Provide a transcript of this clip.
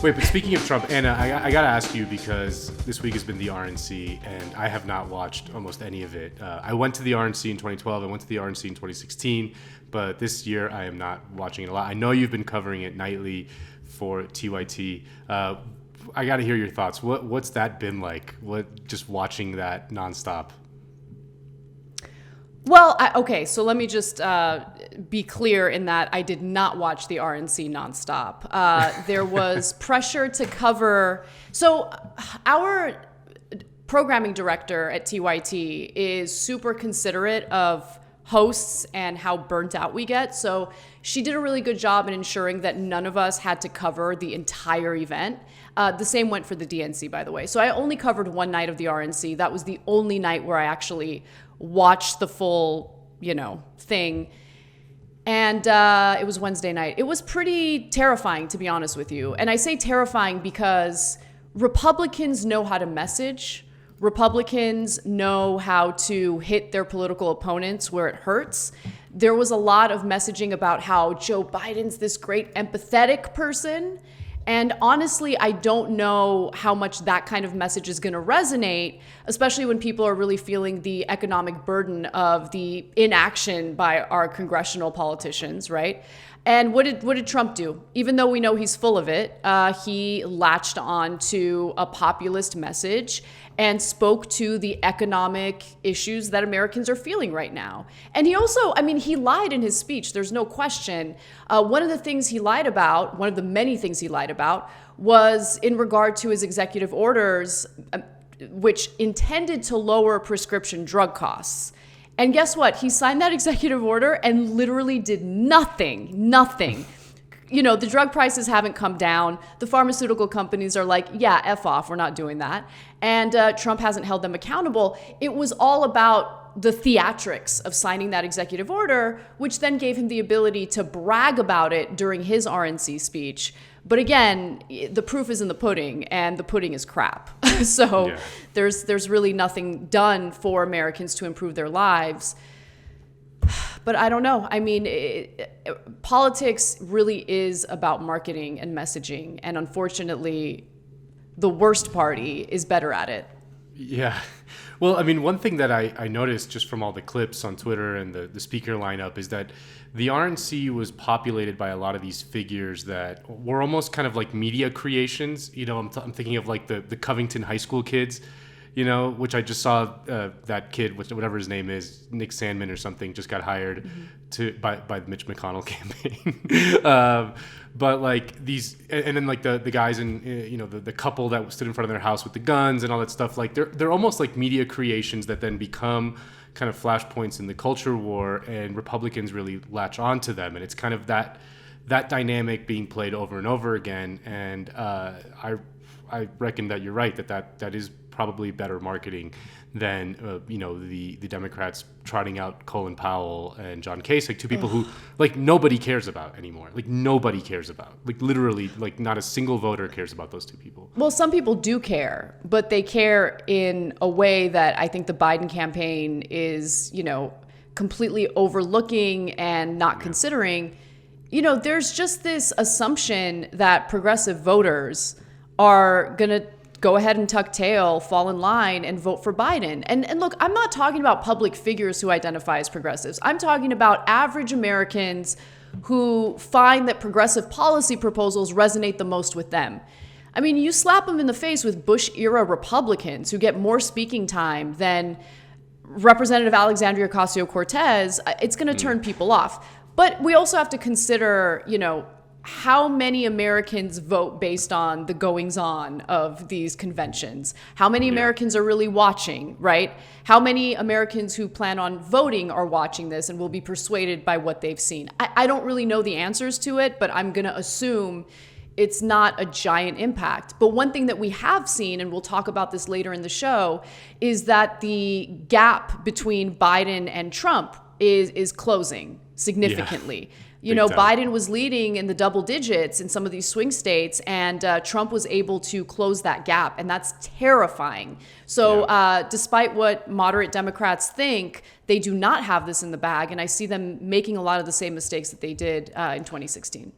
Wait, but speaking of Trump, Anna, I got to ask you because this week has been the RNC and I have not watched almost any of it. I went to the RNC in 2012. I went to the RNC in 2016, but this year I am not watching it a lot. I know you've been covering it nightly for TYT. I got to hear your thoughts. What's that been like? Just watching that nonstop? Well, okay, so let me just be clear in that I did not watch the RNC nonstop. There was pressure to cover. So our programming director at TYT is super considerate of hosts and how burnt out we get. So she did a really good job in ensuring that none of us had to cover the entire event. The same went for the DNC, by the way. So I only covered one night of the RNC. That was the only night where I actually watched the full, thing. And it was Wednesday night. It was pretty terrifying, to be honest with you. And I say terrifying because Republicans know how to message. Republicans know how to hit their political opponents where it hurts. There was a lot of messaging about how Joe Biden's this great empathetic person. And honestly, I don't know how much that kind of message is going to resonate, especially when people are really feeling the economic burden of the inaction by our congressional politicians, right? And what did Trump do? Even though we know he's full of it, he latched on to a populist message and spoke to the economic issues that Americans are feeling right now. And he also, he lied in his speech. There's no question. One of the things he lied about, one of the many things he lied about, was in regard to his executive orders, which intended to lower prescription drug costs. And guess what? He signed that executive order and literally did nothing. The drug prices haven't come down. The pharmaceutical companies are like, yeah, F off, we're not doing that. And Trump hasn't held them accountable. It was all about the theatrics of signing that executive order, which then gave him the ability to brag about it during his RNC speech. But again, the proof is in the pudding, and the pudding is crap. So yeah. There's really nothing done for Americans to improve their lives. But I don't know. Politics really is about marketing and messaging. And unfortunately, the worst party is better at it. Yeah. Well, one thing that I noticed just from all the clips on Twitter and the speaker lineup is that the RNC was populated by a lot of these figures that were almost kind of like media creations. I'm thinking of like the Covington High School kids, which I just saw that kid, whatever his name is, Nick Sandman or something, just got hired by the Mitch McConnell campaign. But like these, and then like the guys in, the couple that stood in front of their house with the guns and all that stuff, like they're almost like media creations that then become kind of flashpoints in the culture war, and Republicans really latch onto them. And it's kind of that dynamic being played over and over again. And I reckon that you're right, that is probably better marketing than the Democrats trotting out Colin Powell and John Kasich, two people who like nobody cares about anymore. Like nobody cares about. Like literally, like not a single voter cares about those two people. Well, some people do care, but they care in a way that I think the Biden campaign is, completely overlooking and not considering. There's just this assumption that progressive voters are going to go ahead and tuck tail, fall in line, and vote for Biden. And look, I'm not talking about public figures who identify as progressives. I'm talking about average Americans who find that progressive policy proposals resonate the most with them. You slap them in the face with Bush-era Republicans who get more speaking time than Representative Alexandria Ocasio-Cortez, it's going to turn people off. But we also have to consider, how many Americans vote based on the goings-on of these conventions? How many Americans are really watching, right? How many Americans who plan on voting are watching this and will be persuaded by what they've seen? I don't really know the answers to it, but I'm going to assume it's not a giant impact. But one thing that we have seen, and we'll talk about this later in the show, is that the gap between Biden and Trump is closing significantly. Biden was leading in the double digits in some of these swing states, and Trump was able to close that gap, and that's terrifying. So despite what moderate Democrats think, they do not have this in the bag, and I see them making a lot of the same mistakes that they did in 2016.